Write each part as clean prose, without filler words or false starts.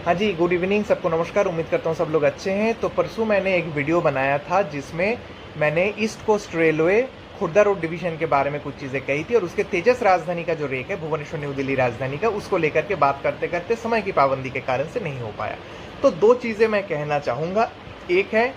हाँ जी, good evening सबको नमस्कार। उम्मीद करता हूँ सब लोग अच्छे हैं। तो परसों मैंने एक वीडियो बनाया था जिसमें मैंने East Coast Railway Khurda Road division के बारे में कुछ चीज़ें कही थी और उसके तेजस राजधानी का जो रेक है भुवनेश्वर न्यू दिल्ली राजधानी का, उसको लेकर के बात करते करते समय की पाबंदी के कारण से नहीं हो पाया। तो दो चीज़ें मैं कहना चाहूँगा, एक है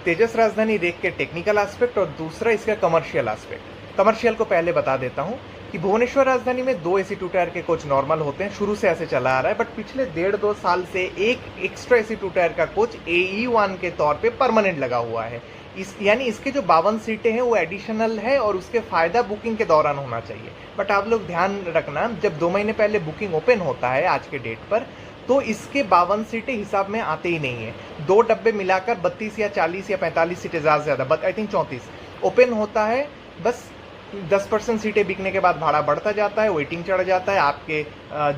तेजस राजधानी रेक के टेक्निकल एस्पेक्ट और दूसरा इसका कमर्शियल एस्पेक्ट। कमर्शियल को पहले बता देता हूँ कि भुवनेश्वर राजधानी में 2 एसी 2 टायर के कोच नॉर्मल होते हैं, शुरू से ऐसे चला आ रहा है। बट पिछले 1.5-2 साल से एक एक्स्ट्रा एसी 2 टायर का कोच AE1 के तौर पे परमानेंट लगा हुआ है। यानी इसके जो 52 सीटें हैं वो एडिशनल है और उसके फायदा बुकिंग के दौरान होना चाहिए। बट आप लोग ध्यान रखना, जब 2 महीने पहले बुकिंग ओपन होता है आज के डेट पर, तो इसके 52 सीटें हिसाब में आते ही नहीं है। 2 डब्बे मिलाकर 32 या 40 या 45 सीटें ज़्यादा से ज़्यादा, बट आई थिंक 34 ओपन होता है। बस 10% सीटें बिकने के बाद भाड़ा बढ़ता जाता है, वेटिंग चढ़ जाता है, आपके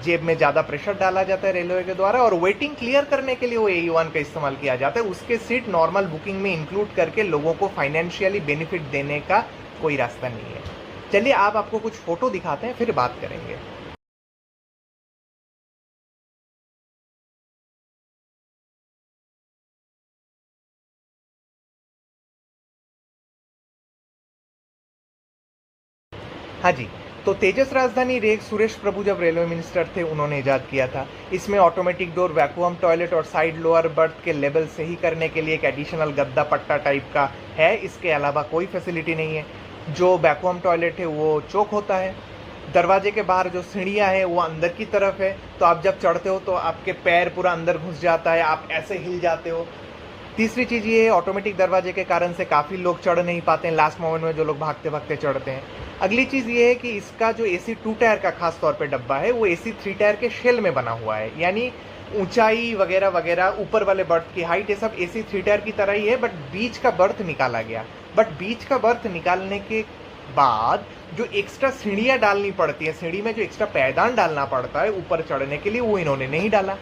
जेब में ज़्यादा प्रेशर डाला जाता है रेलवे के द्वारा और वेटिंग क्लियर करने के लिए वो AE1 का इस्तेमाल किया जाता है। उसके सीट नॉर्मल बुकिंग में इंक्लूड करके लोगों को फाइनेंशियली बेनिफिट देने का कोई रास्ता नहीं है। चलिए आपको कुछ फोटो दिखाते हैं, फिर बात करेंगे। हाँ जी, तो तेजस राजधानी रेक सुरेश प्रभु जब रेलवे मिनिस्टर थे उन्होंने इजाद किया था। इसमें ऑटोमेटिक डोर, वैक्यूम टॉयलेट और साइड लोअर बर्थ के लेवल सही करने के लिए एक एडिशनल गद्दा पट्टा टाइप का है। इसके अलावा कोई फैसिलिटी नहीं है। जो वैक्यूम टॉयलेट है वो चौक होता है। दरवाजे के बाहर जो सीढ़ियाँ हैं वो अंदर की तरफ है, तो आप जब चढ़ते हो तो आपके पैर पूरा अंदर घुस जाता है, आप ऐसे हिल जाते हो। तीसरी चीज़ ये है, ऑटोमेटिक दरवाजे के कारण से काफ़ी लोग चढ़ नहीं पाते हैं, लास्ट मोमेंट में जो लोग भागते भागते चढ़ते हैं। अगली चीज़ ये है कि इसका जो AC 2 टायर का खास तौर पे डब्बा है वो AC 3 टायर के शेल में बना हुआ है। यानी ऊंचाई वगैरह वगैरह, ऊपर वाले बर्थ की हाइट, ये सब AC 3 टायर की तरह ही है। बट बीच का बर्थ निकाला गया। बट बीच का बर्थ निकालने के बाद जो एक्स्ट्रा सीढ़ियाँ डालनी पड़ती है, सीढ़ी में जो एक्स्ट्रा पैदान डालना पड़ता है ऊपर चढ़ने के लिए, वो इन्होंने नहीं डाला।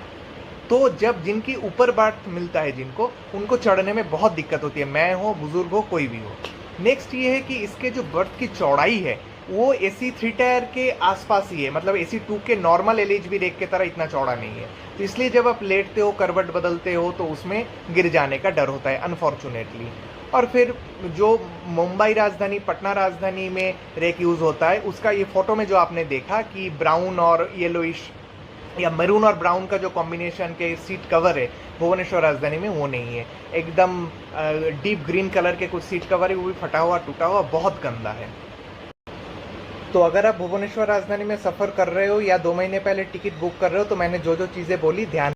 तो जब जिनकी ऊपर बर्थ मिलता है जिनको, उनको चढ़ने में बहुत दिक्कत होती है, मैं हो, बुजुर्ग हो, कोई भी हो। नेक्स्ट ये है कि इसके जो बर्थ की चौड़ाई है वो AC 3 टायर के आसपास ही है, मतलब AC 2 के नॉर्मल LHB रेक के तरह इतना चौड़ा नहीं है। तो इसलिए जब आप लेटते हो, करवट बदलते हो, तो उसमें गिर जाने का डर होता है अनफॉर्चुनेटली। और फिर जो मुंबई राजधानी, पटना राजधानी में रेक यूज़ होता है, उसका ये फोटो में जो आपने देखा कि ब्राउन और येलोइश या मैरून और ब्राउन का जो कॉम्बिनेशन के सीट कवर है भुवनेश्वर राजधानी में, वो नहीं है। एकदम डीप ग्रीन कलर के कुछ सीट कवर है, वो भी फटा हुआ, टूटा हुआ, बहुत गंदा है। तो अगर आप भुवनेश्वर राजधानी में सफ़र कर रहे हो या 2 महीने पहले टिकट बुक कर रहे हो, तो मैंने जो जो चीज़ें बोली ध्यान